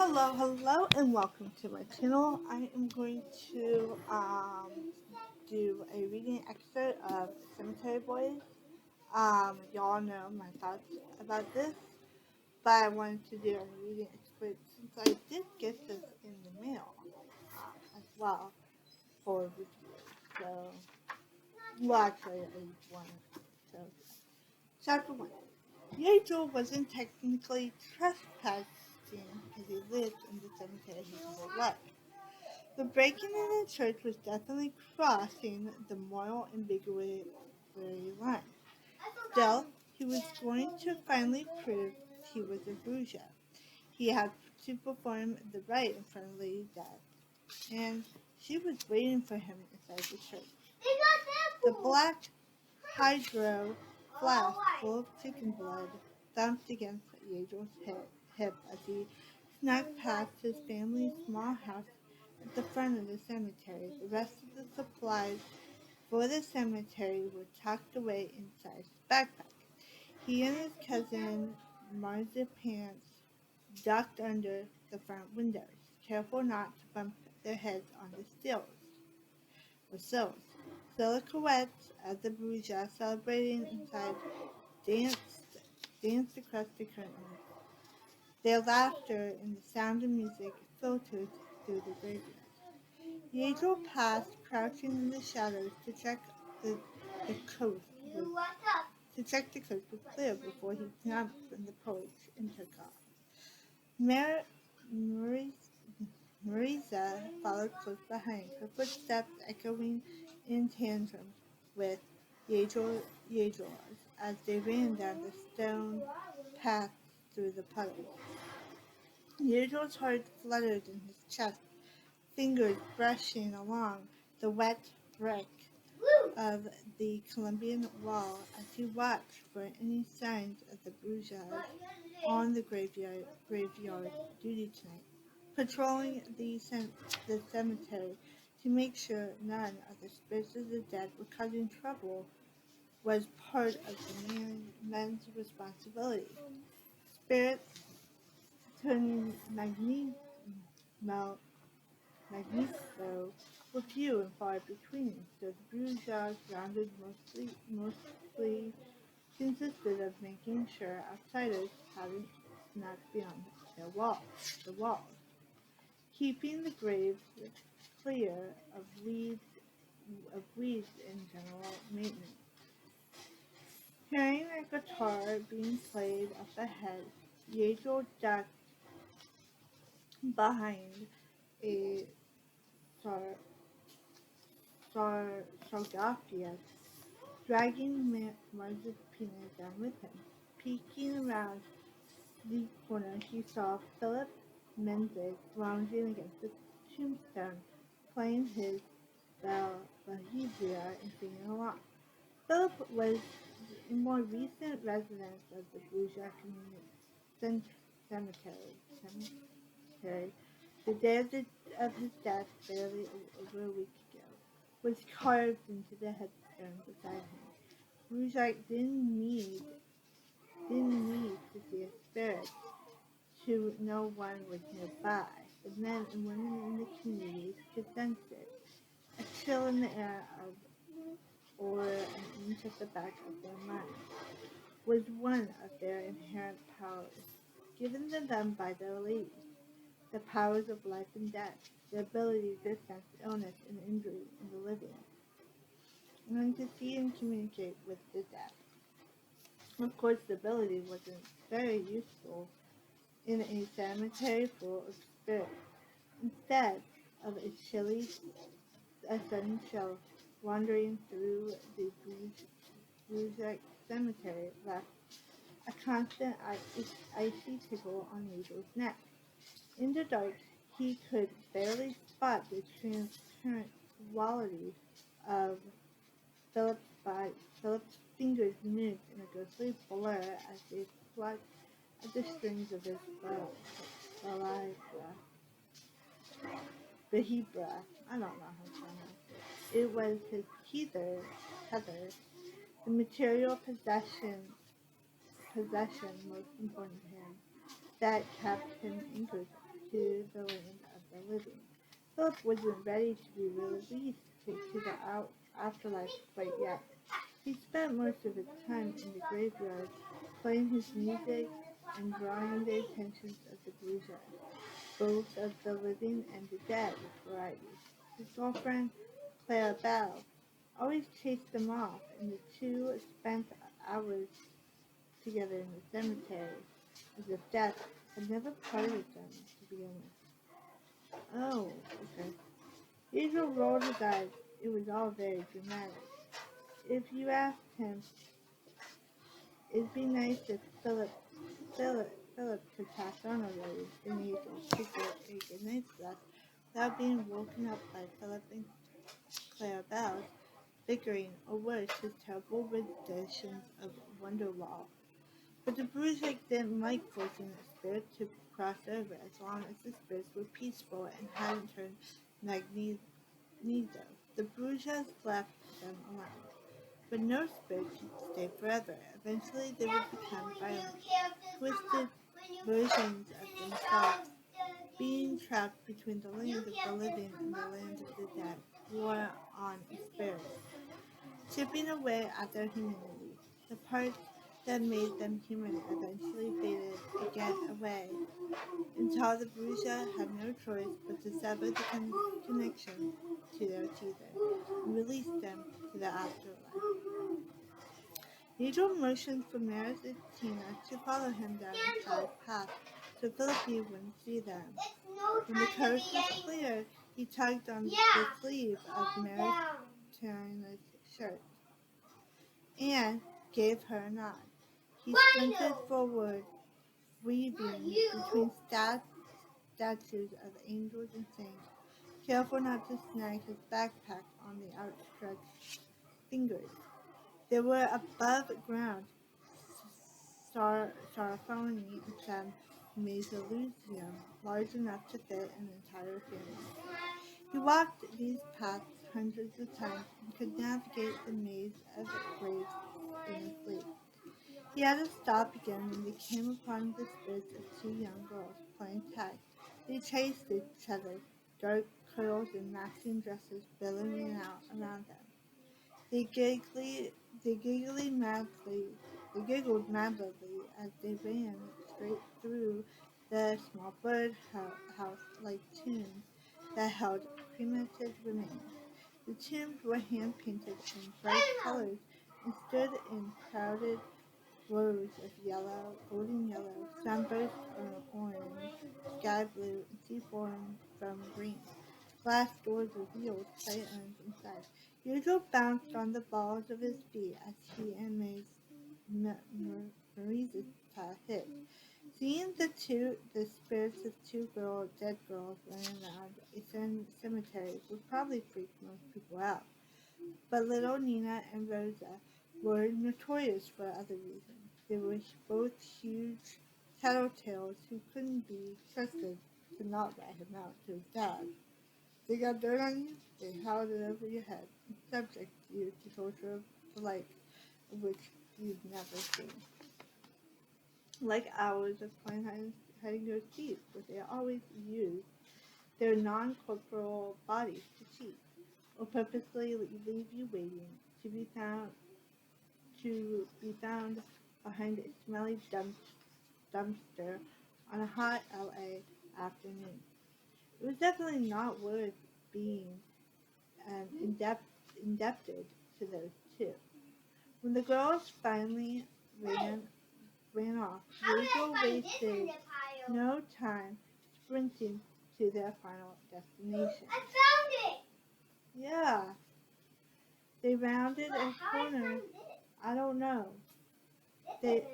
Hello, and welcome to my channel. I am going to do a reading excerpt of Cemetery Boys. Y'all know my thoughts about this, but I wanted to do a reading excerpt since I did get this in the mail as well for review. So, well, actually, I wanted to. Chapter 1. Yato wasn't technically trespassing because he lived in the cemetery his whole life. The breaking in the church was definitely crossing the moral ambiguity line. Still, he was going to finally prove he was a bourgeois. He had to perform the rite in front of Lady Death, and she was waiting for him inside the church. The black hydro flask full of chicken blood thumped against Yagel's hip as he snuck past his family's small house at the front of the cemetery. The rest of the supplies for the cemetery were tucked away inside his backpack. He and his cousin Marzipan ducked under the front windows, careful not to bump their heads on the sills. Silhouettes of the bourgeois celebrating inside danced across the curtains. Their laughter and the sound of music filtered through the graveyard. Yato passed, crouching in the shadows the, the coast the coast was clear before he jumped from the porch and took off. Marisa followed close behind, her footsteps echoing in tandem with Yajo's as they ran down the stone path through the puddles. Yajo's heart fluttered in his chest, fingers brushing along the wet brick of the Columbian wall as he watched for any signs of the bourgeois on the graveyard duty tonight. Patrolling the cemetery to make sure none of the spirits of the dead were causing trouble was part of the men's responsibility. Spirits turning magnifico were few and far between, so the bourgeois rounded mostly consisted of making sure outsiders hadn't snuck beyond the walls, keeping the graves clear of weeds and general maintenance. Hearing a guitar being played up ahead, Yato ducked behind a sarcophagus, dragging Marzipan down with him. Peeking around the corner, he saw Philip Menzies lounging against the tombstone, playing his behavior and singing along. Philip was a more recent resident of the bourgeois cemetery. The day of his death, barely over a week ago, was carved into the headstone beside him. Bourgeois didn't need to see a spirit to know one was nearby. The men and women in the community could sense it, a chill in the air or an inch at the back of their mind, was one of their inherent powers, given to them by their ladies, the powers of life and death, the ability to sense illness and injury in the living, and to see and communicate with the dead. Of course, the ability wasn't very useful in a cemetery full of spirits. Instead of a sudden chill wandering through the Bourgeois cemetery left a constant icy tickle on Yagel's neck. In the dark, he could barely spot the transparent quality of Philip's body. Philip's fingers moved in a ghostly blur as they plucked at the strings of his Behebra. I don't know how to pronounce it. It was his tether, the material possession most important to him, that kept him anchored to the land of the living. Philip wasn't ready to be released to the afterlife quite yet. He spent most of his time in the graveyard, playing his music and drawing the attentions of the bourgeois, both of the living and the dead varieties. His girlfriend, Clara Bell, always chased them off, and the two spent hours together in the cemetery, as if death had never parted them to begin with. Oh, okay. Hazel rolled his eyes. It was all very dramatic. If you asked him, it'd be nice if Philip could pass on already, then Hazel took a good night's rest without being woken up by Philip and Clara Bell bickering or worse, his terrible renditions of Wonderwall. But the Bruges didn't like forcing the spirit to cross over as long as the spirits were peaceful and hadn't turned magneto. The Bruges left them alone. But no spirit could stay forever. Eventually they would become violent, twisted versions of themselves, being trapped between the land of the living and the land of the dead, war on spirits, chipping away at their humanity. The parts that made them human eventually faded again away, until the bourgeois had no choice but to sever the connection to their teether and release them to the afterlife. Needle motioned for Maris and Tina to follow him down the side path so Philippi wouldn't see them. When the coast was clear, he tugged on the sleeve of Maris Tina's shirt and gave her a nod. He sprinted forward, weaving between statues of angels and saints, careful not to snag his backpack on the outstretched fingers. There were above ground Sarafoni and some mausoleum large enough to fit an entire family. He walked these paths hundreds of times and could navigate the maze of graves in his sleep. He had to stop again when they came upon the spirits of two young girls playing tag. They chased each other, dark curls and matching dresses billowing out around them. They giggled madly as they ran straight through the small birdhouse-like tombs that held cremated remains. The tombs were hand-painted in bright colors and stood in crowded rows of yellow, golden yellow, sunburst orange, sky blue, and seafoam from green. Glass doors revealed clay urns inside. Usual bounced on the balls of his feet as he and Marisa hit. Seeing the spirits of two dead girls running around a cemetery would probably freak most people out. But little Nina and Rosa were notorious for other reasons. They were both huge tattletales who couldn't be trusted to not rat him out to his dad. They got dirt on you, they held it over your head, and subject you to torture of the like of which you've never seen. Like hours of playing hide and go seek, but they always used their non-corporeal bodies to cheat, or purposely leave you waiting to be found behind a smelly dumpster on a hot LA afternoon. It was definitely not worth being indebted to those two. When the girls finally ran off, Rachel wasted no time sprinting to their final destination. I found it! Yeah. They rounded a corner. I don't know. They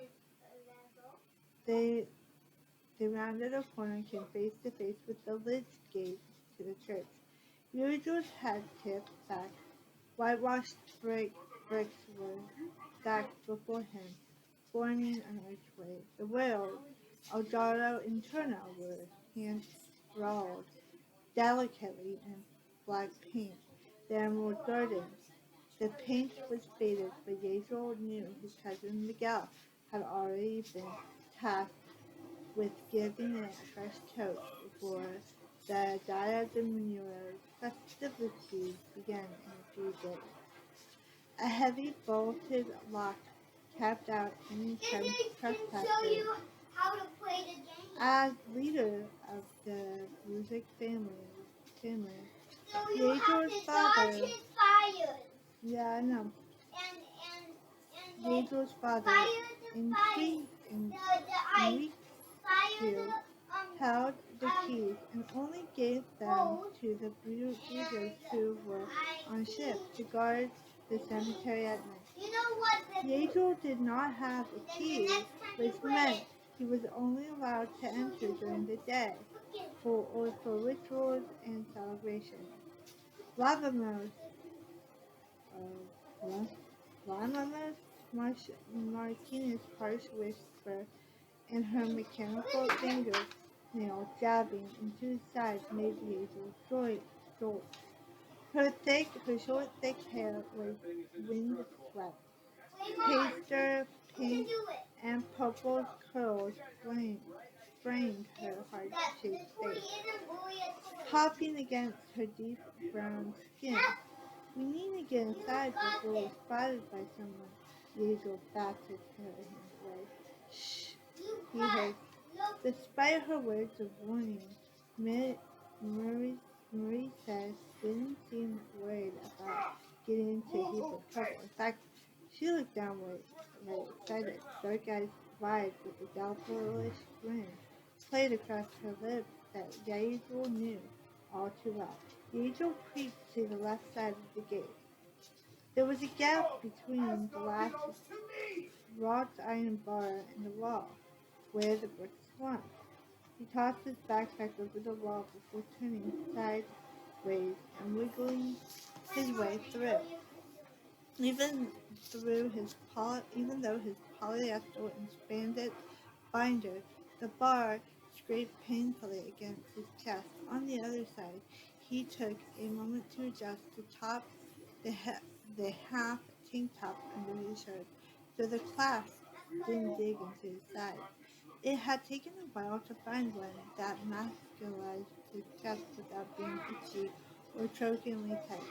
rounded a corner and came face to face with the lich gate to the church. Rachel's head tipped back. Whitewashed bricks were stacked before him, forming an archway. The words, Aldaro Interna, were hand-scrawled delicately in black paint. The Emerald Gardens. The paint was faded, but Yazel knew his cousin Miguel had already been tasked with giving it a fresh coat before the Dia de Munoz festivities began in a few days. A heavy bolted lock kept out any trespassers. As leader of the music family, Yeager's father, yeah, I know, Yeager's father, Enrique, held the keys and only gave them to the Builders who were on ship to guard the cemetery at night. Yeager did not have a key, which meant he was only allowed to enter during the day for rituals and celebrations. Lavamos, Lavamos Martinez's harsh whisper and her mechanical fingernail jabbing into his side made Yeager jolt. Her short, thick hair was wind-swept. Pastel pink and purple curls framed her heart-shaped face, popping against her deep brown skin. We need to get inside before we're spotted by someone. Yeager batted her hand away. Shh, he hissed. Despite her words of warning, Marie, Marie said didn't seem worried about getting into a heap of trouble. In fact, she looked downward, excited. Dark eyes wide with a devilish grin played across her lips that Yeager knew all too well. Yeager creeped to the left side of the gate. There was a gap between the last wrought iron bar and the wall, where the bricks swung. He tossed his backpack over the wall before turning sideways and wiggling his way through. Even even though his polyester and spandex binder, the bar scraped painfully against his chest. On the other side, he took a moment to adjust the half tank top under his shirt, so the clasp didn't dig into his side. It had taken a while to find one that masculinized his chest without being itchy or chokingly tight.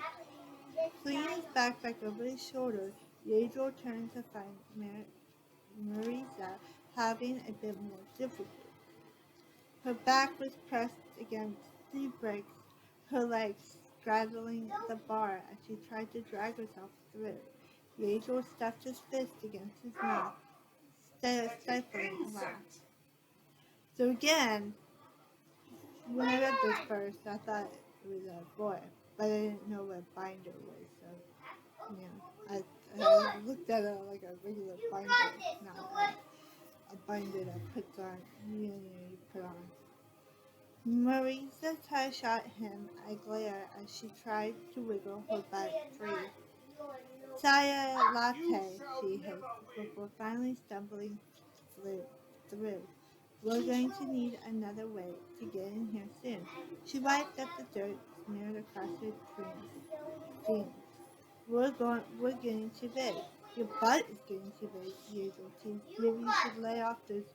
Flinging his backpack over his shoulder, Yeager turned to find Marisa having a bit more difficulty. Her back was pressed against the bricks, her legs straddling the bar as she tried to drag herself through. Yeager stuffed his fist against his mouth, stifling a laugh. So again, when I read this first, I thought it was a boy, but I didn't know what binder was. So, I looked at it like a regular binder, not a binder that puts on, you put on. Marisa shot him a glare as she tried to wiggle her butt free. Saya latte, she hissed, before finally stumbling through. We're going to need another way to get in here soon. She wiped up the dirt smeared across her jeans. We're getting too big. Your butt is getting too big, Yeager teased. Maybe you should lay off those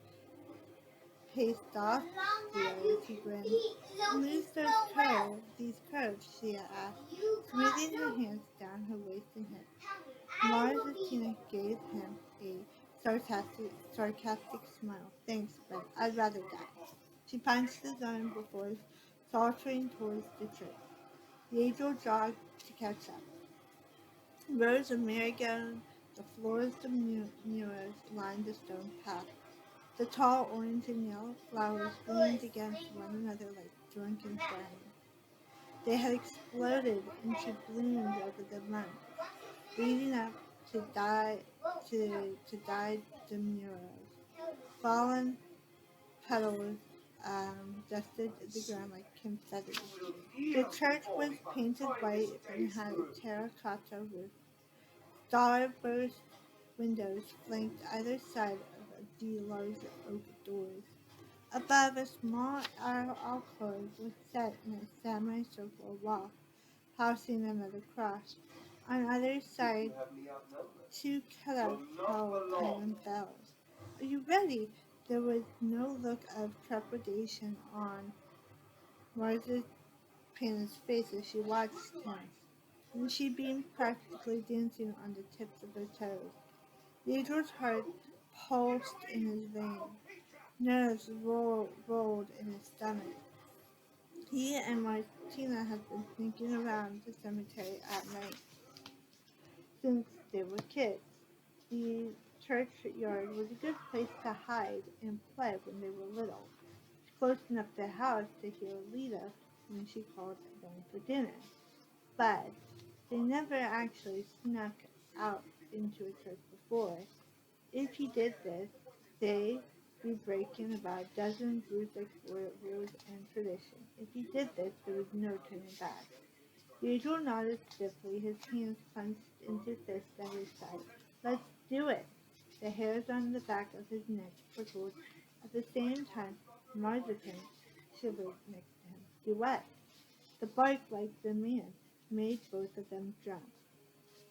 paste off deals, he grinned. Lose these curves, she asked, smoothing her hands down her waist and hips. Martina gave him a sarcastic smile. Thanks, but I'd rather die. She punched his arm before sauntering towards the church. Yeager jogged to catch up. Rows of marigold, the floors of mirrors lined the stone path. The tall orange and yellow flowers leaned against one another like drunken friends. They had exploded into blooms over the months, leading up to die demurals. Fallen petals dusted the ground like confetti. The church was painted white and had a terracotta roof. Starburst windows flanked either side of the large oak doors. Above, a small alcove was set in a semicircular wall, housing another cross. On either side, two cutouts held iron bells. Are you ready? There was no look of trepidation on Marzipan's face as she watched him, and she beamed, practically dancing on the tips of her toes. Theodore's heart pulsed in his veins. Nerves rolled in his stomach. He and Martina had been sneaking around the cemetery at night since they were kids. The churchyard was a good place to hide and play when they were little, close enough to the house to hear Lita when she called them for dinner. But they never actually snuck out into a church before. If he did this, they'd be breaking about a dozen Brunswick rules and traditions. If he did this, there was no turning back. Theodore nodded stiffly, his hands clenched into fists at his side. Let's do it! The hairs on the back of his neck prickled. At the same time, Marzipan shivered next to him. Do what? The bark, like the man, made both of them jump.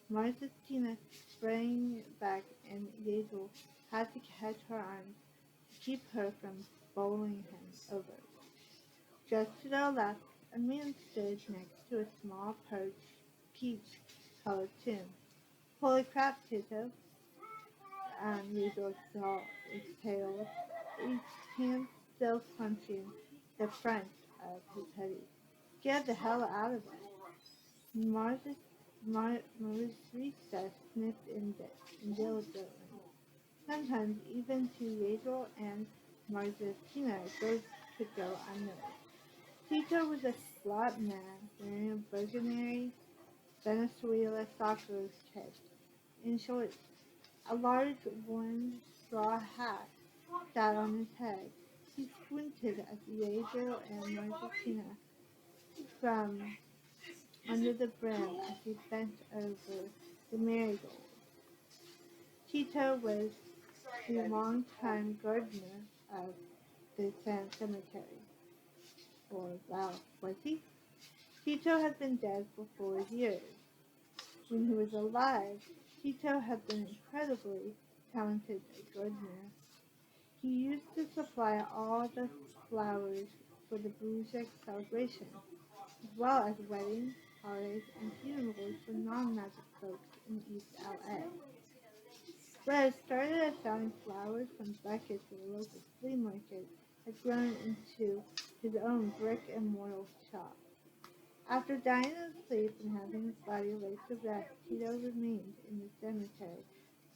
Marzipan sprang back, and Yazel had to catch her arms to keep her from bowling him over. Just to their left, a man stood next to a small peach-colored tomb. Holy crap, Tito! Yazel exhaled, each hand still clenching the front of his hoodie. Scared the hell out of us. Martha Marisa sniffed indulgently. Sometimes, even to Yazel and Marzetina, those could go unnoticed. Tito was a slut man wearing a burgundy Venezuela soccer kit in shorts. A large worn straw hat sat on his head. He squinted at Yazel and Marzetina from under the brim as he bent over the marigold. Tito was the longtime gardener of the cemetery. Or, well, was he? Tito had been dead for 4 years. When he was alive, Tito had been an incredibly talented gardener. He used to supply all the flowers for the Brunswick celebration, as well as weddings, holidays, and funerals for non-magic folks in East LA. Where it started as selling flowers from buckets at a local flea market had grown into his own brick-and-mortar shop. After dying of sleep and having his body laid to rest, Tito remained in the cemetery,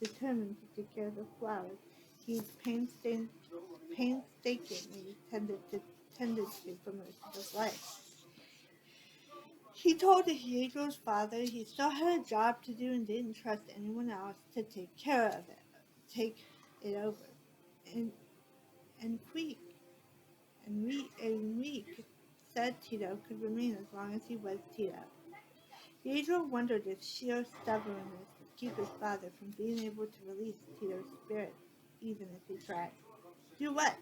determined to take care of the flowers he painstakingly tended to for most of his life. He told Yazel's father he still had a job to do and didn't trust anyone else to take it over. And Enrique said Tito could remain as long as he was Tito. Yazel wondered if sheer stubbornness would keep his father from being able to release Tito's spirit, even if he tried. Do what?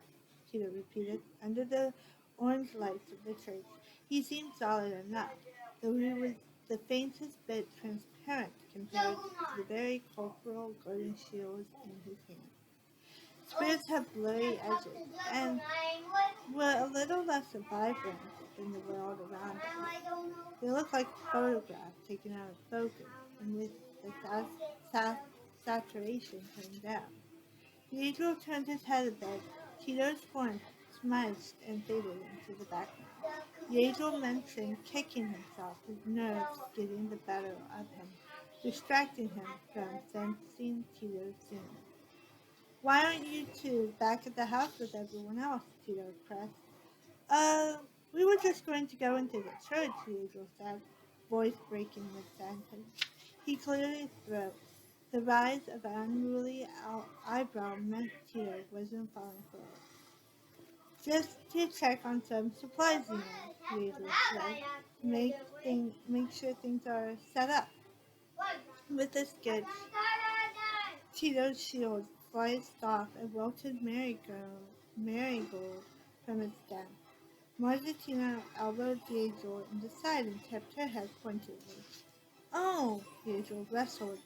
Tito repeated. Under the orange lights of the church, he seemed solid enough, though he was the faintest bit transparent compared to the very corporeal golden shields in his hand. Spirits have blurry edges and were a little less vibrant than the world around them. They looked like photographs taken out of focus, and with the saturation turned down. Yazel turned his head a bit. Tito's form smudged and faded into the background. Yazel mentioned kicking himself, his nerves getting the better of him, distracting him from sensing Tito's doom. Why aren't you two back at the house with everyone else? Tito pressed. We were just going to go into the church, Yazel said, voice breaking mid-sentence. He cleared his throat. The rise of an unruly eyebrow meant Tito wasn't falling for it. Just to check on some supplies, Yazel said. Make sure things are set up. With a sketch, Tito's shield sliced off a wilted marigold from its stem. Marzitina elbowed Yazel in the side and tipped her head pointedly. Oh! Yazel wrestled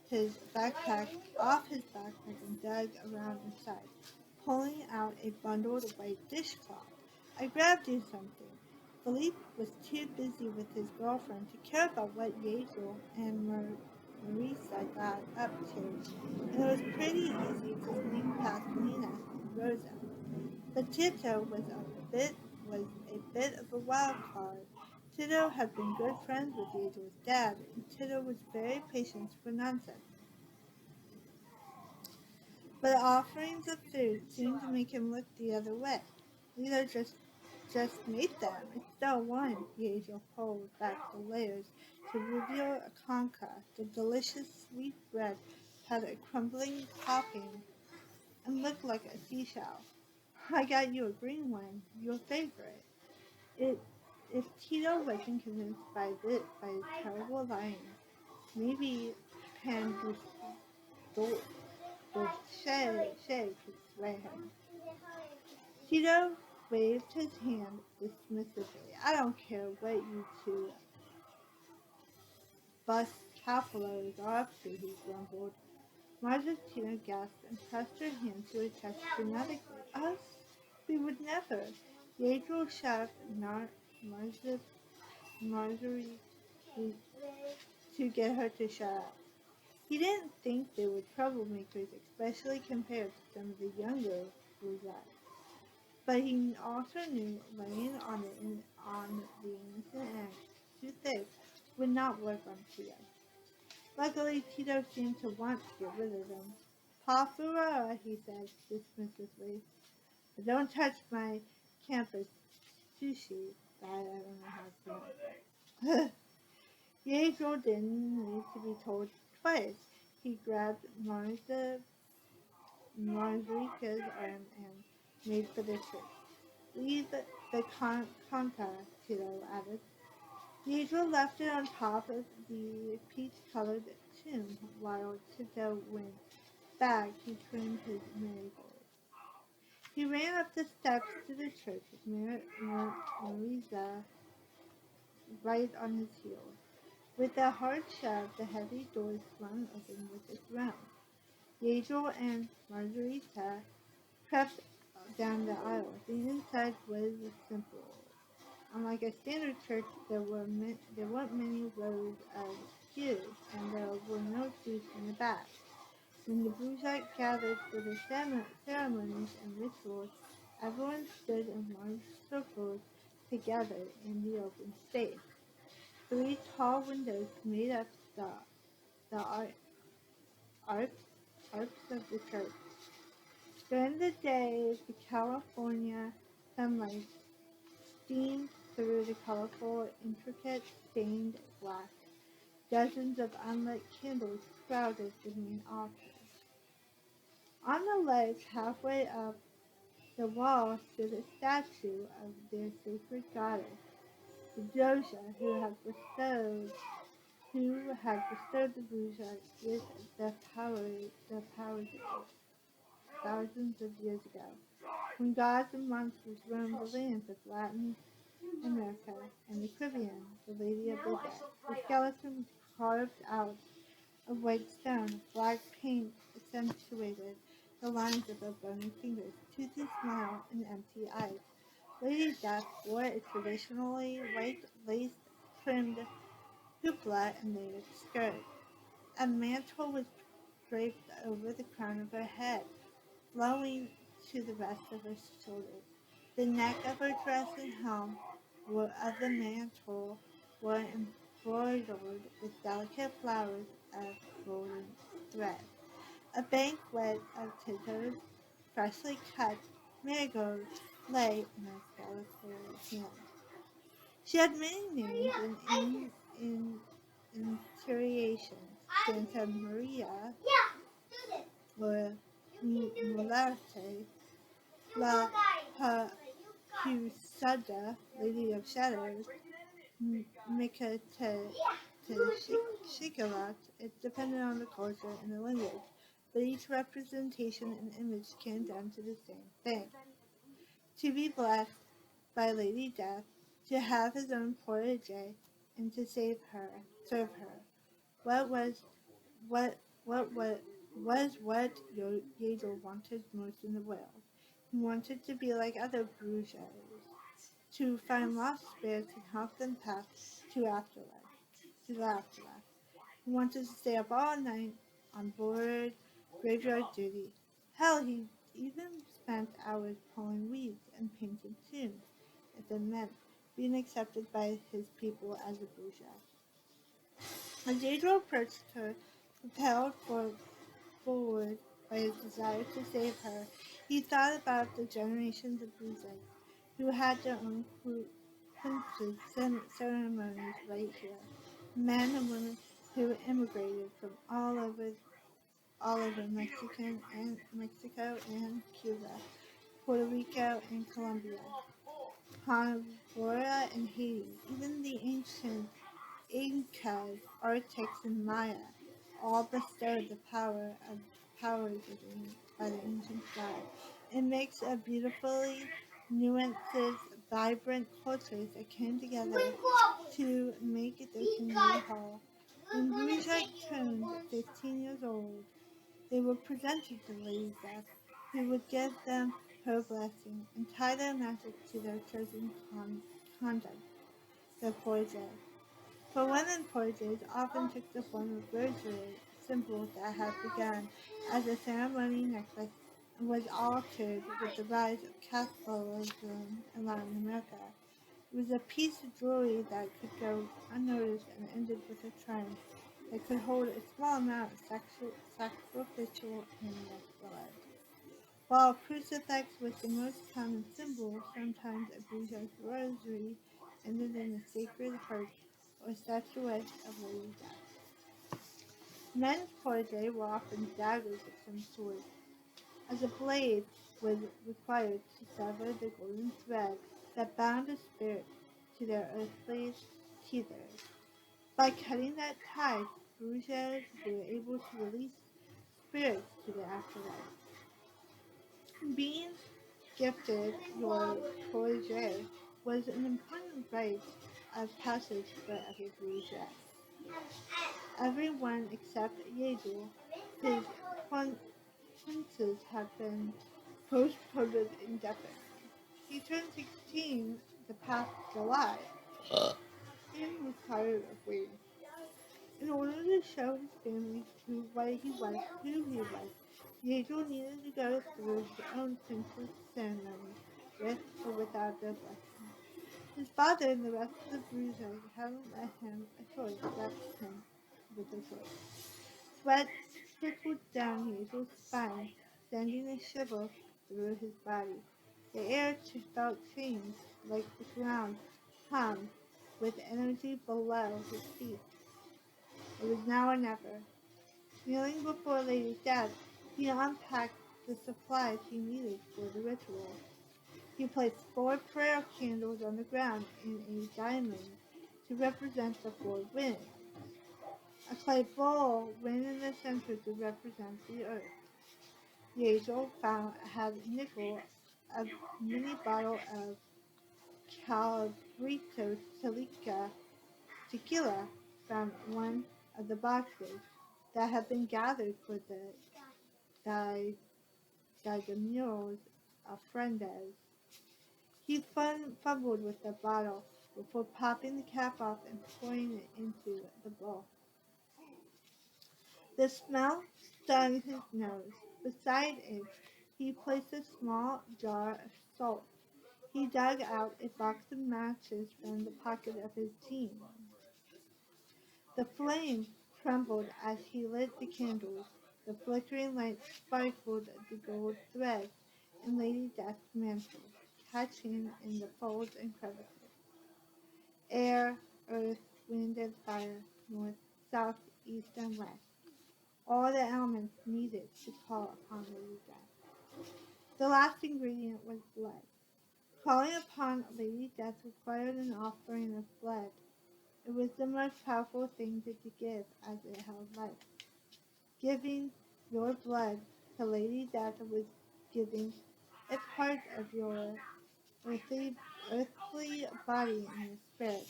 his backpack off his backpack and dug around inside. pulling out a bundled white dishcloth. I grabbed you something. Philippe was too busy with his girlfriend to care about what Yazel and Marisa got up to, and it was pretty easy to sneak past Nina and Rosa. But Tito was a bit of a wild card. Tito had been good friends with Yazel's dad, and Tito was very patient for nonsense. But offerings of food seemed to make him look the other way. Lito just made them. It's still one. Yazel pulled back the layers to reveal a concha. The delicious sweet bread had a crumbling topping and looked like a seashell. I got you a green one, your favorite. It, if Tito wasn't convinced by terrible lying, maybe Pan Shay could sway him. Tito waved his hand dismissively. I don't care what you two bus capillaries are up to, he grumbled. Margitina gasped and pressed her hand to her chest dramatically. Us? We would never. Yael shoved Marjorie to get her to shut up. He didn't think they were troublemakers, especially compared to some of the younger bourgeois. But he also knew laying on the innocent egg too thick would not work on Tito. Luckily, Tito seemed to want to get rid of them. Pa Furora, he said dismissively. But don't touch my campus sushi. I don't know how to pronounce it. Yael didn't need to be told twice. He grabbed Margarita's arm and made for the tree. Leave the conta, Tito added. Yael left it on top of the peach-colored tomb while Tito went back. He trimmed his marigold. He ran up the steps to the church with Marisa right on his heels. With a hard shove, the heavy door swung open with a groan. Yael and Margarita crept down the aisle. The inside was simple. Unlike a standard church, there weren't many rows of pews, and there were no seats in the back. When the bourgeois gathered for the ceremonies and rituals, everyone stood in large circles together in the open space. 3 tall windows made up the arcs of the church. During the day, the California sunlight steamed through the colorful, intricate stained glass. Dozens of unlit candles crowded the main altar. On the ledge halfway up the wall stood a statue of their sacred goddess, the Doja, who had bestowed the bourgeois with the powers thousands of years ago, when gods and monsters roamed the lands of Latin America and the Caribbean. The Lady of the Dead. The skeleton was carved out of white stone. Black paint accentuated the lines of her bony fingers, toothy smile, and empty eyes. Lady Death wore a traditionally white lace-trimmed hoopla and native skirt. A mantle was draped over the crown of her head, flowing to the rest of her shoulders. The neck of her dress and helm of the mantle were embroidered with delicate flowers of golden thread. A banquet of Tito's freshly cut marigolds lay in her skeletal hand. She had many names in variations: Santa Maria, or Mularte, La Pusada, Lady of Shadows, Mika Shikarat. It depended on the culture and the language, but each representation and image came down to the same thing: to be blessed by Lady Death, to have his own protege, and to serve her. What was what Yael wanted most in the world. He wanted to be like other Bruges, to find lost spirits and help them pass to afterlife, to the afterlife. He wanted to stay up all night on board graveyard duty. Hell, he even spent hours pulling weeds and painting tombs if it meant being accepted by his people as a Bruges. As Adriel approached her, propelled forward by his desire to save her, he thought about the generations of Bruges who had their own princes ceremonies right here. Men and women who immigrated from all over Mexico and Cuba, Puerto Rico and Colombia, Honduras and Haiti, even the ancient Incas, Aztecs, and Maya, all bestowed the power given by the ancient god. It makes a beautifully nuanced, vibrant cultures that came together to make their community hall. When Bruges turned 15 years old, they were presented to Lady Death, who would give them her blessing and tie their magic to their chosen conduct, the Poise. For women, Poises often took the form of rosary, symbols that had begun as a ceremony necklace and was altered with the rise of Catholicism in Latin America. It was a piece of jewelry that could go unnoticed and ended with a charm that could hold a small amount of sacrificial animal blood. While a crucifix was the most common symbol, sometimes a Bruges rosary ended in a sacred heart or statuette of Lady Death. Men's poise were often daggers of some sort, as a blade was required to sever the golden thread that bound a spirit to their earthly tethers. By cutting that tie, Bruges were able to release spirits to the afterlife. Being gifted your protege was an important rite of passage for every Bruges. Everyone except Yedel, his quinces have been postponed indefinitely. He turned 16 the past July and was tired of waiting. In order to show his family who he was, Yedel needed to go through his own princess ceremony, with or without their blessing. His father and the rest of the Bruges hadn't let him a choice, left him with a choice. Sweat trickled down Hazel's spine, sending a shiver through his body. The air felt changed, like the ground hummed with energy below his feet. It was now or never. Kneeling before Lady Death, he unpacked the supplies he needed for the ritual. He placed 4 prayer candles on the ground in a diamond to represent the 4 winds. A clay bowl went in the center to represent the earth. Yazel had nickel a mini bottle of Calabrito tequila from one of the boxes that had been gathered for the Diagumuros of Frendes. He fumbled with the bottle before popping the cap off and pouring it into the bowl. The smell stung his nose. Beside it, he placed a small jar of salt. He dug out a box of matches from the pocket of his jeans. The flame trembled as he lit the candles. The flickering light sparkled the gold threads in Lady Death's mantle, catching in the folds and crevices. Air, earth, wind, and fire, north, south, east, and west. All the elements needed to call upon Lady Death. The last ingredient was blood. Calling upon Lady Death required an offering of blood. It was the most powerful thing to give as it held life. Giving your blood to Lady Death was giving a part of your earthly body and your spirit.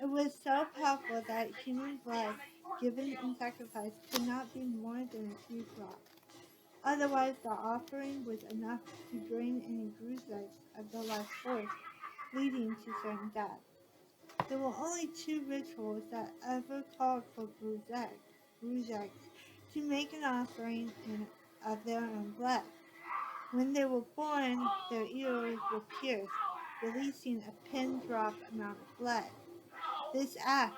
It was so powerful that human blood given in sacrifice could not be more than a few drops. Otherwise, the offering was enough to drain any bruises of the left force, leading to certain death. There were only 2 rituals that ever called for bruises to make an offering of their own blood. When they were born, their ears were pierced, releasing a pin-drop amount of blood. This act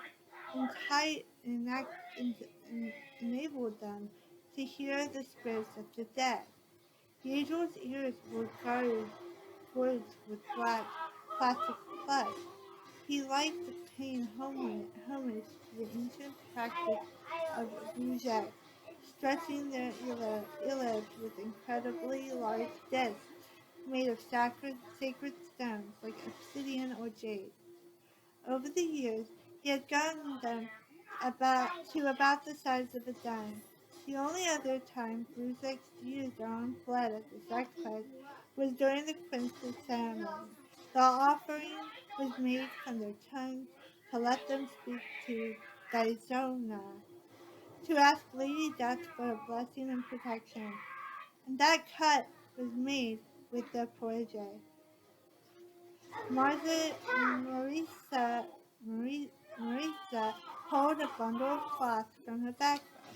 enabled them to hear the spirits of the dead. Yeagel's ears were guarded with black plastic plugs. He liked paying homage to the ancient practice of boujets, stretching their eyelids with incredibly large discs made of sacred stones like obsidian or jade. Over the years, he had gotten them about the size of a dime. The only other time Brucex used their own blood as a sacrifice was during the Quince's ceremony. The offering was made from their tongues to let them speak to Dizona, to ask Lady Death for a blessing and protection. And that cut was made with their protege. Marisa pulled a bundle of cloth from her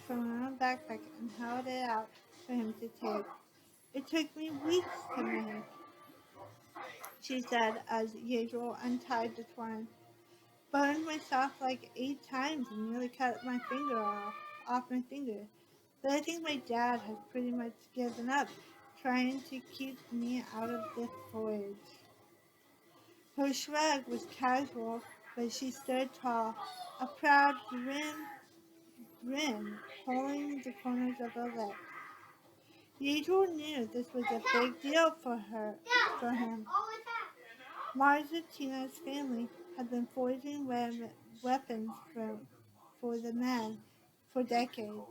own backpack and held it out for him to take. "It took me weeks to make," she said as Yegel untied the twine. "Burned myself like 8 times and nearly cut my finger off my finger. But I think my dad has pretty much given up trying to keep me out of the forge." Her shrug was casual, but she stood tall, a proud grin pulling the corners of her lips. Yegel knew this was a big deal for him. Martina's family had been forging weapons for the men for decades,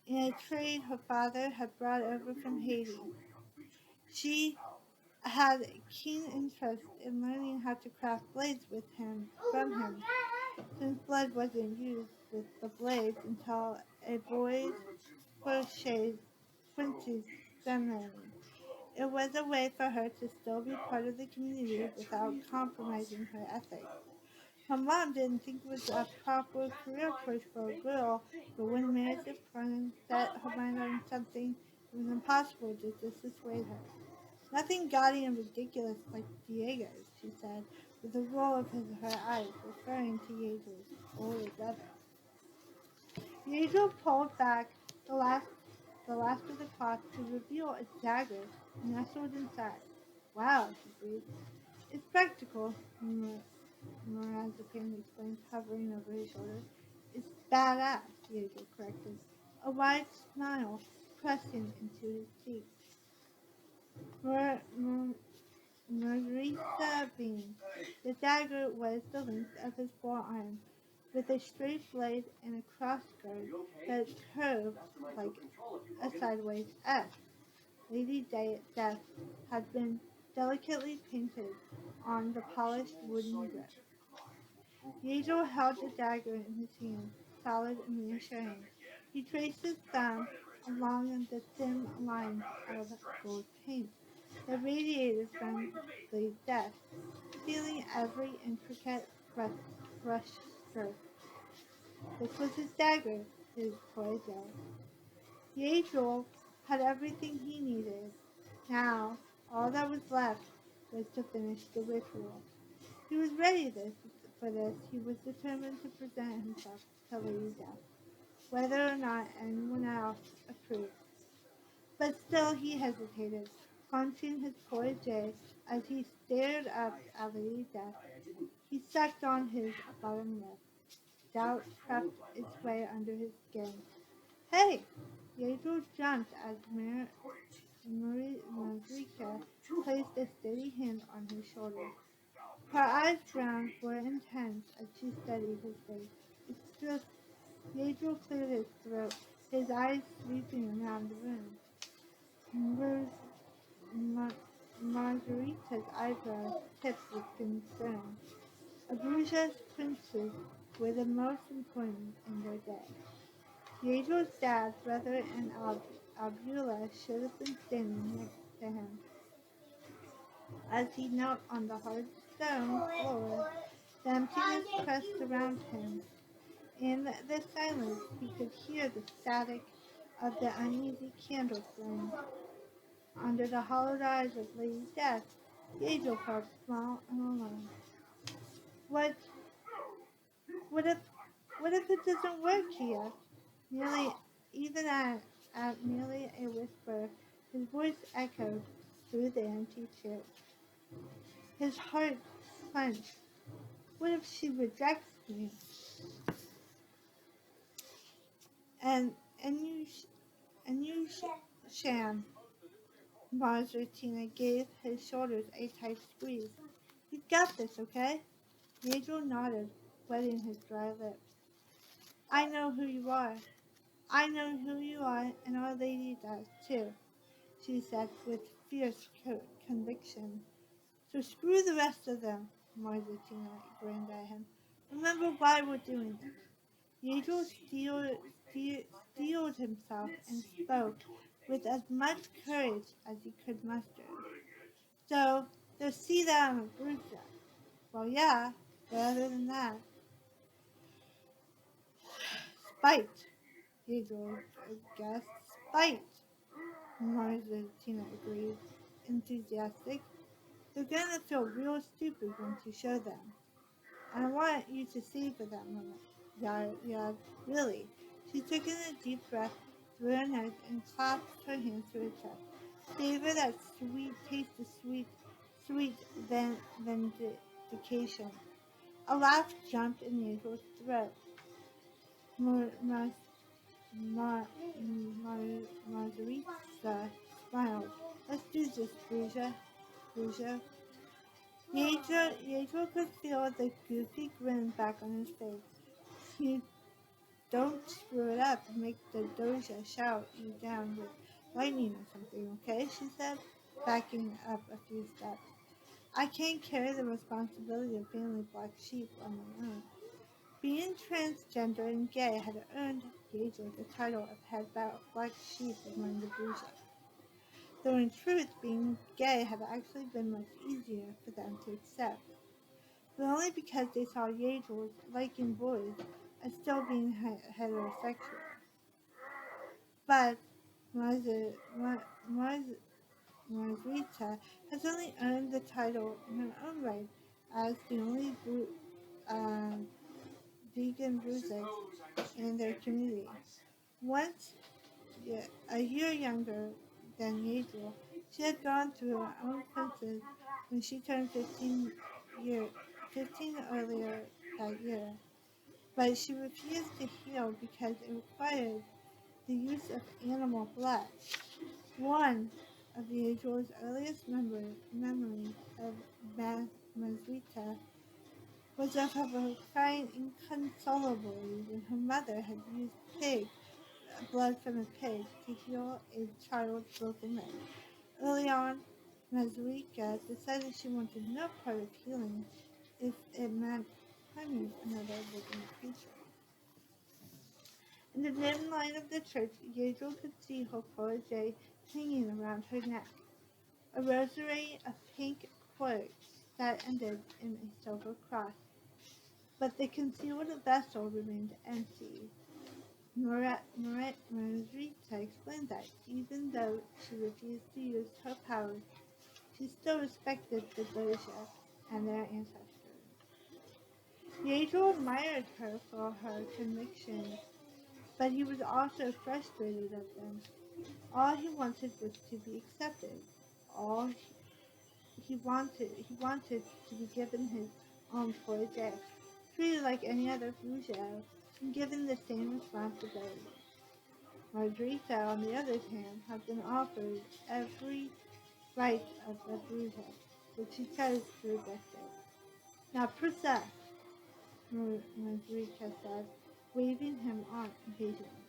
in a trade her father had brought over from Haiti. She had a keen interest in learning how to craft blades from him, since blood wasn't used with the blades until a boy's crochet Quincy's ceremony. It was a way for her to still be part of the community without compromising her ethics. Her mom didn't think it was a proper career choice for a girl, but when Meredith Cronin set her mind on something, it was impossible to dissuade her. "Nothing gaudy and ridiculous like Diego's," she said, with a roll of her eyes, referring to Yeagel's older brother. Yeagel pulled back the last of the cloth to reveal a dagger nestled inside. "Wow," she breathed. "It's practical," Morazepam explained, hovering over his shoulder. "It's badass," Yeager corrected, a wide smile pressing into his cheeks. Marisa beamed. The dagger was the length of his forearm, with a straight blade and a crossguard that curved like a sideways S. Lady Death had been delicately painted on the polished wooden grip. Yeager held the dagger in his hand, solid and reassuring. He traced his thumb along the thin lines of gold paint that radiated from the desk, feeling every intricate brush stroke. This was his dagger, his poison. Yeager had everything he needed. Now, all that was left was to finish the ritual. He was ready for this. He was determined to present himself to Lady Death, whether or not anyone else approved. But still he hesitated, clenching his protege as he stared up at Lady Death. He sucked on his bottom lip. Doubt crept its way under his skin. "Hey!" Yeager jumped as Moshfegh placed a steady hand on his shoulder. Her eyes brown were intense as she studied his face. "It's just—" Yeager cleared his throat, his eyes sweeping around the room. Margarita's eyebrows tipped with concern. Abruzza's princes were the most important in their day. Yeager's dad, brother, and Albula should have been standing next to him. As he knelt on the hard stone floor, the emptiness pressed around him. In the silence, he could hear the static of the uneasy candle flame. Under the hollowed eyes of Lady Death, Angel felt small and alone. What, what if, what if it doesn't work? He asked. Nearly, even at merely a whisper, his voice echoed through the empty church. His heart clenched. What if she rejects me? And and you and you sham. Margarita gave his shoulders a tight squeeze. You've got this, okay? Gabriel nodded, wetting his dry lips. I know who you are. I know who you are, and Our Lady does, too, she said with fierce conviction. So screw the rest of them, Margarita grinned at him. Remember why we're doing this. Gabriel steeled himself and spoke with as much courage as he could muster. So, they'll see that I'm a bruiser. Well, yeah, but other than that, spite, Gabriel guessed. Spite, Margarita agreed, enthusiastic. They're gonna feel real stupid once you show them. I want you to see for that moment. Yeah, really. She took in a deep breath through her nose and clasped her hands to her chest. Savor that sweet taste of sweet vindication. A laugh jumped in Angel's throat. Margarita smiled. Let's do this, Bruja. Yato could feel the goofy grin back on his face. You don't screw it up and make the Doja shout you down with lightning or something, okay? She said, backing up a few steps. I can't carry the responsibility of family black sheep on my own. Being transgender and gay had earned Yato the title of head black sheep among the Doja. Though in truth, being gay had actually been much easier for them to accept. But only because they saw Yato liking boys as still being heterosexual. But Margarita has only earned the title in her own right as the only vegan bruiser in their community. Once a year younger than Yato, she had gone through her own cleanses when she turned 15 earlier that year. But she refused to heal because it required the use of animal blood. One of the Yajo's earliest memories of Mazrita was of her crying inconsolably when her mother had used blood from a pig to heal a child's broken leg. Early on, Mazrika decided she wanted no part of healing if it meant harming another living creature. In the dim light of the church, Yael could see her protege hanging around her neck, a rosary of pink corks that ended in a silver cross. But the concealed vessel remained empty. Marita explained that even though she refused to use her powers, she still respected the Doja and their ancestors. Yael admired her for her convictions, but he was also frustrated at them. All he wanted was to be accepted. All he wanted to be given his own protege, treated like any other Fugio, and given the same responsibility. Margarita, on the other hand, had been offered every right of the Fugio, but she chose to reject it. Now, Princess, Margarita said, waving him on impatiently.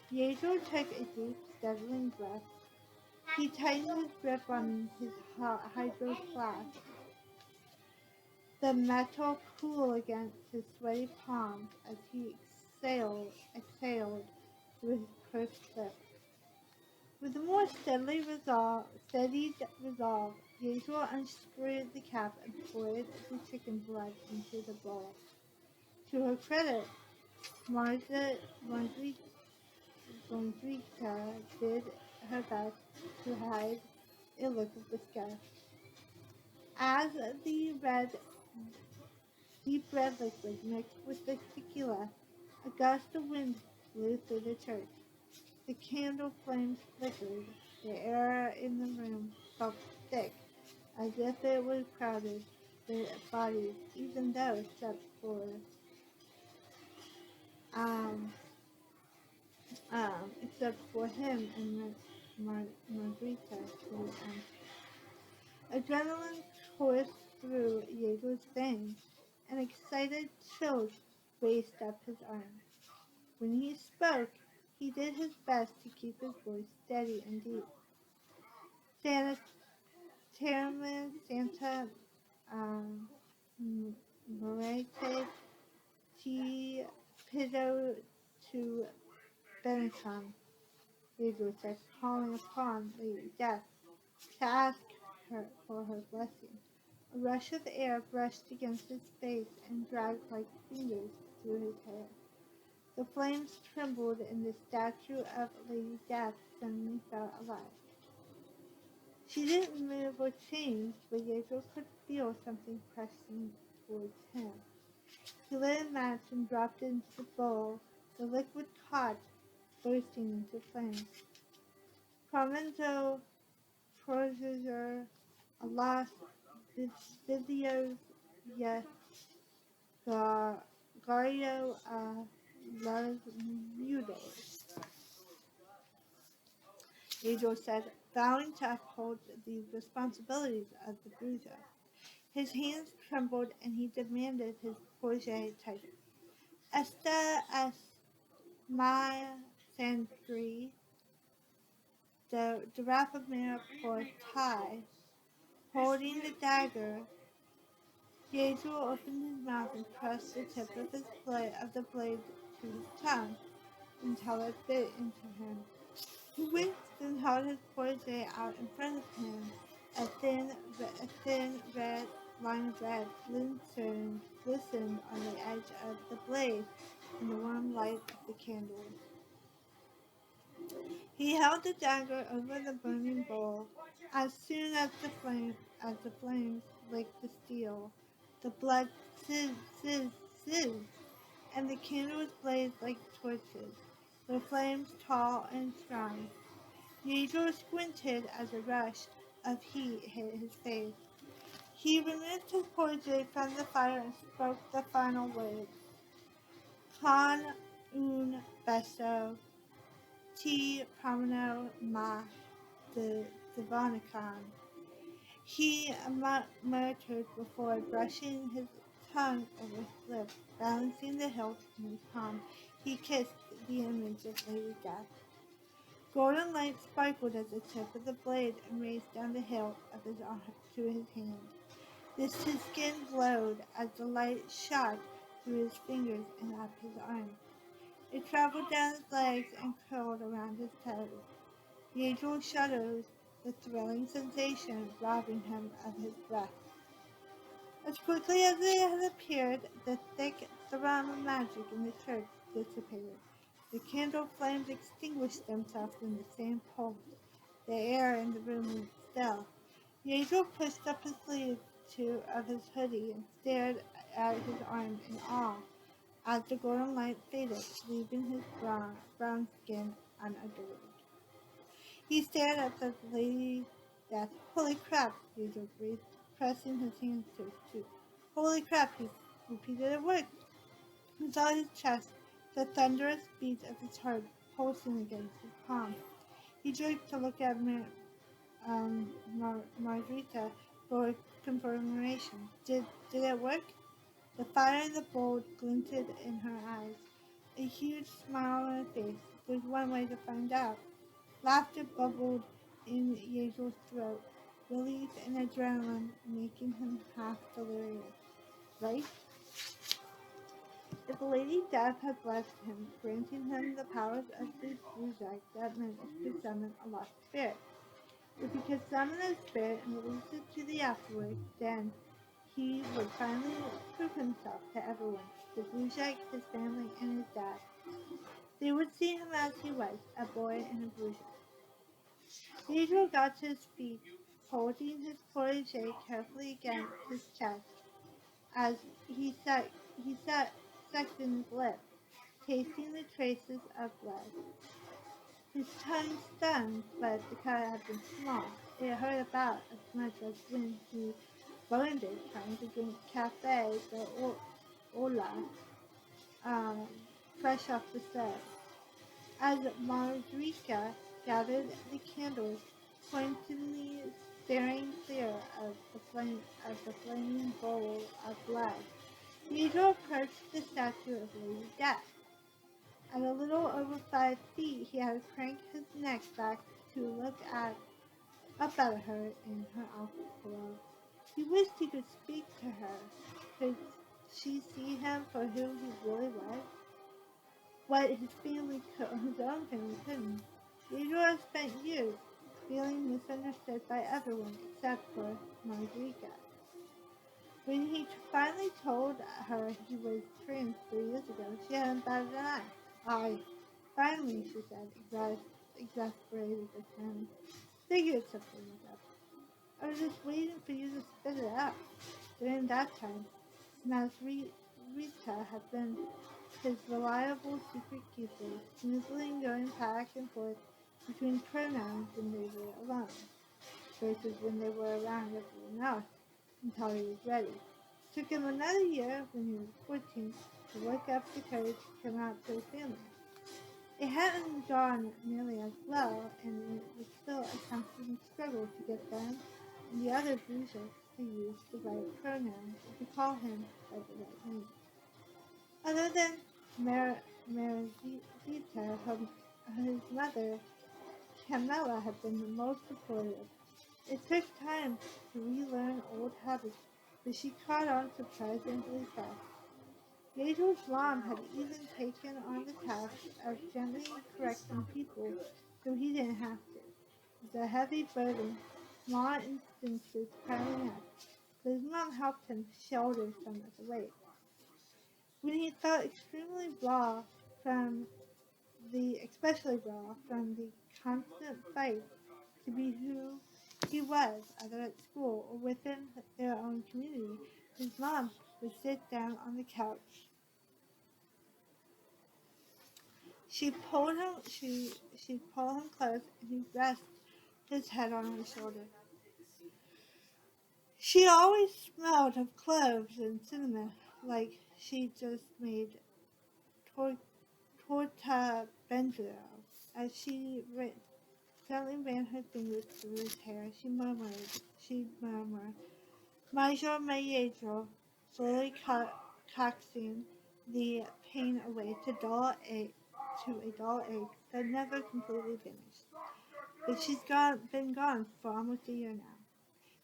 Pietro took a deep, steadying breath. He tightened his grip on his hydro flask, the metal cool against his sweaty palms as he exhaled through his pursed lips. With a more steady resolve, Yegor unscrewed the cap and poured the chicken blood into the bowl. To her credit, Margarita did her best to hide a look of disgust. As the deep red liquid mixed with the tequila, a gust of wind blew through the church. The candle flames flickered. The air in the room felt thick, as if it was crowded with bodies, even though um, except for him and Margarita, who adrenaline coursed through Yegor's veins, and excited chills raced up his arms. When he spoke, he did his best to keep his voice steady and deep. Santa Santa Morete T. Pido to Benetton, Yegor said, calling upon Lady Death to ask her for her blessing. A rush of air brushed against his face and dragged like fingers through his hair. The flames trembled and the statue of Lady Death suddenly felt alive. She didn't move or change, but Yegor could feel something pressing towards him. He lit a match and dropped it into the bowl. The liquid caught, bursting into flames. Provenzo Proziger, alas, videos, yes, Gario Las Mudes, Yegor said, vowing to uphold the responsibilities of the bruiser. His hands trembled and he demanded his protege title. Esta es my sangre, the rapamere por tie, holding the dagger. Yegor opened his mouth and pressed the tip of the blade to his tongue until it bit into him. He winced and held his protege out in front of him. A thin red line of red glistened on the edge of the blade in the warm light of the candle. He held the dagger over the burning bowl. As soon as the flames licked the steel, the blood sizzed, and the candles blazed like torches, the flames tall and strong. Yegor squinted as a rush of heat hit his face. He removed his protege from the fire and spoke the final words. Con un beso ti promeno ma divanican. He muttered before brushing his tongue over his lips, balancing the hilt in his palm. He kissed the image of Lady Death. Golden light sparkled at the tip of the blade and raced down the hilt of his arm to his hand. His skin glowed as the light shot through his fingers and up his arm. It traveled down his legs and curled around his toes. Yegor shuddered, the thrilling sensation robbing him of his breath. As quickly as it had appeared, the thick thrum of magic in the church dissipated. The candle flames extinguished themselves in the same pulse. The air in the room went still. Yegor pushed up his sleeve of his hoodie and stared at his arm in awe as the golden light faded, leaving his brown skin unadorned. He stared at the Lady Death. Holy crap, Yegor breathed, pressing his hands to his cheek. Holy crap, he repeated. It worked. He saw his chest, the thunderous beat of his heart pulsing against his palm. He jerked to look at Margarita for confirmation. Did it work? The fire in the bowl glinted in her eyes. A huge smile on her face. There's one way to find out. Laughter bubbled in Yegor's throat, relief and adrenaline making him half delirious. Right? If Lady Death had blessed him, granting him the powers of the Moshfegh, that meant he could summon a lost spirit. If he could summon a spirit and release it to the afterworld, then he would finally prove himself to everyone, the Moshfegh, his family, and his dad. They would see him as he was, a boy and a Moshfegh. Pedro got to his feet, holding his protege carefully against his chest as he sucked in his lip, tasting the traces of blood. His tongue stung, but the cut had been small. It hurt about as much as when he burned it trying to drink Cafe de Ola, um, fresh off the stove. As Margarita gathered the candles, pointedly staring clear of the flaming bowl of blood, Pedro approached the statue of Lady Death. At a little over 5 feet, he had to crank his neck back to look up at her in her alcove. He wished he could speak to her. Could she see him for who he really was? What his own family couldn't. Pedro spent years feeling misunderstood by everyone except for Margarita. When he finally told her he was trans 3 years ago, she hadn't batted an eye. Finally, she said, exasperated with him. Figured something was up. I was just waiting for you to spit it out. During that time, Rita had been his reliable secret keeper, smoothly going back and forth between pronouns when they were alone, versus when they were around everyone else, until he was ready. It took him another year, when he was 14, to work up the courage to come out to his family. It hadn't gone nearly as well, and it was still a constant struggle to get them and the other Moshfegh to use the right pronouns and to call him by the right name. Other than Marizita, his mother, Camilla, had been the most supportive. It took time to relearn old habits, but she caught on surprisingly fast. Gagel's mom had even taken on the task of gently correcting people so he didn't have to. It was a heavy burden, small instances piling up, but his mom helped him shoulder some of the weight. When he felt especially raw from the constant fight to be who he was, either at school or within their own community, his mom would sit down on the couch. She'd pull him close, and he'd rest his head on her shoulder. She always smelled of cloves and cinnamon, like she'd just made torta bendero. As she gently ran her fingers through his hair, she'd murmur, Major Maestro, slowly coaxing the pain away to a dull ache that never completely vanished. But she's been gone for almost a year now.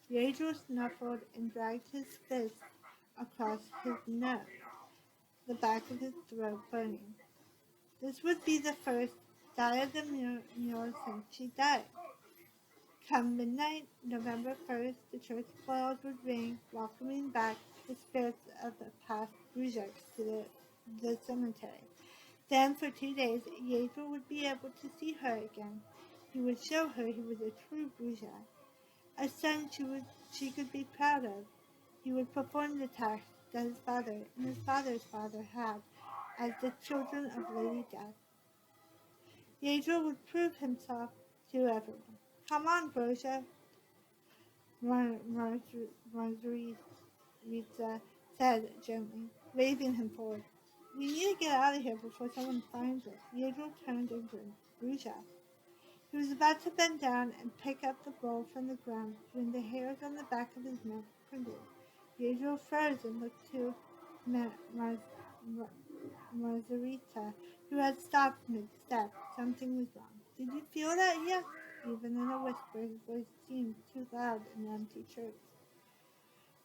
Maestro snuffled and dragged his fist across his nose, the back of his throat burning. This would be the first die of the mule since she died. Come midnight, November 1st, the church bells would ring, welcoming back the spirits of the past Moshfegh to the cemetery. Then, for 2 days, Yadro would be able to see her again. He would show her he was a true Moshfegh, a son she could be proud of. He would perform the task that his father and his father's father had as the children of Lady Death. Yadro would prove himself to everyone. Come on, Brosia, Margarita said gently, waving him forward. We need to get out of here before someone finds us. Yadro turned and grinned. Brosia. He was about to bend down and pick up the bowl from the ground when the hairs on the back of his neck pricked. Yadro froze and looked to Margarita, who had stopped mid-step. Something was wrong. Did you feel that? Yes. Even in a whisper, his voice seemed too loud in the empty church.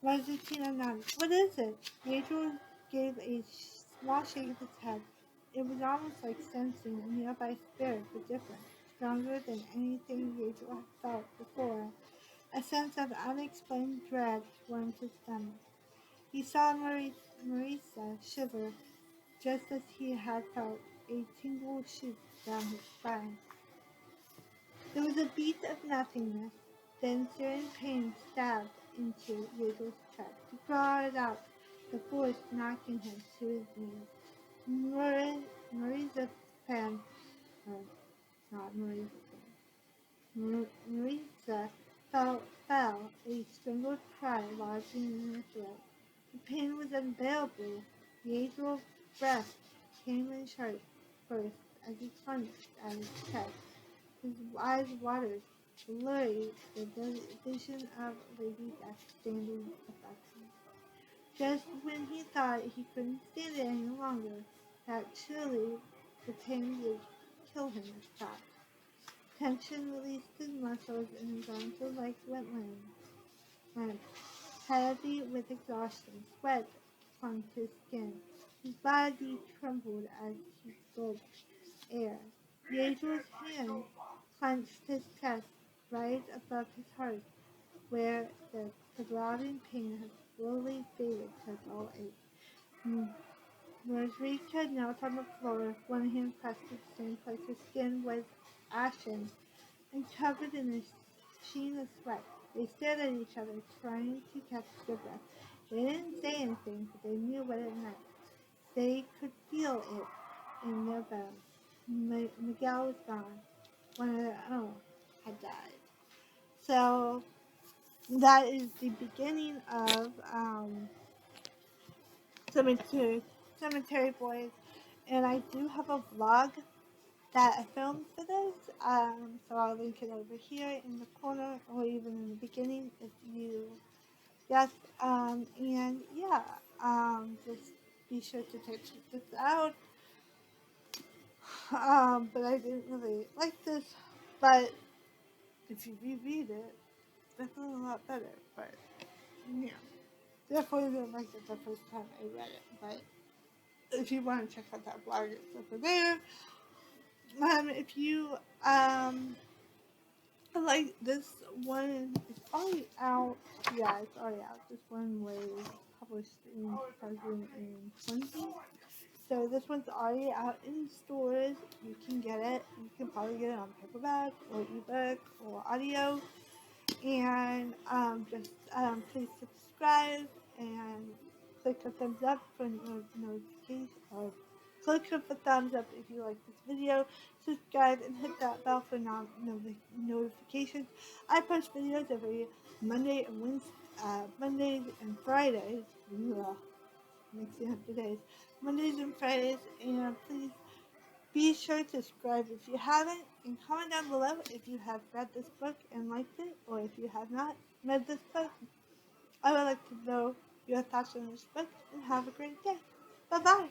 Margarita nodded. What is it? Yadro gave a washing his head. It was almost like sensing a nearby spirit, but different, stronger than anything Yael had felt before. A sense of unexplained dread warmed his stomach. He saw Marisa shiver, just as he had felt a tingle shoot down his spine. There was a beat of nothingness, then searing pain stabbed into Yael's chest. He crawled out, the force knocking him to his knees. Marisa's fan, or not Marisa's fan, Marisa fell, a strangled cry lodging in her throat. The pain was unbearable. Yael's breath came in sharp bursts as he clenched at his chest. His eyes watered, blurry, the vision of Lady Death standing above him. Just when he thought he couldn't stand it any longer, that surely the pain would kill him at that. Tension released his muscles and his arms and legs went limp, heavy with exhaustion. Sweat clung to his skin. His body trembled as he gulped air. Yael's hand clenched his chest right above his heart, where the throbbing pain had slowly faded to a dull ache. Marisa knelt on the floor, one hand pressed to the same place. Her skin was ashen and covered in a sheen of sweat. They stared at each other, trying to catch their breath. They didn't say anything, but they knew what it meant. They could feel it in their bones. Miguel was gone. One of their own had died. So that is the beginning of Cemetery Boys, and I do have a vlog that I filmed for this, so I'll link it over here in the corner or even in the beginning if you, yes, and yeah, just be sure to check this out. But I didn't really like this, but if you reread it, definitely a lot better, but yeah. Definitely didn't like it the first time I read it, but if you want to check out that blog, it's over there. If you like this one, it's already out. Yeah, it's already out. This one was published in 2020. So this one's already out in stores. You can get it. You can probably get it on paperback or ebook or audio. And please subscribe and click a thumbs up for notification, or click a thumbs up if you like this video. Subscribe and hit that bell for notifications. I post videos every Monday and Wednesday, Mondays and Fridays. Ugh, mixing up the days. Mondays and Fridays, and please be sure to subscribe if you haven't, and comment down below if you have read this book and liked it, or if you have not read this book. I would like to know your thoughts on this book, and have a great day. Bye-bye.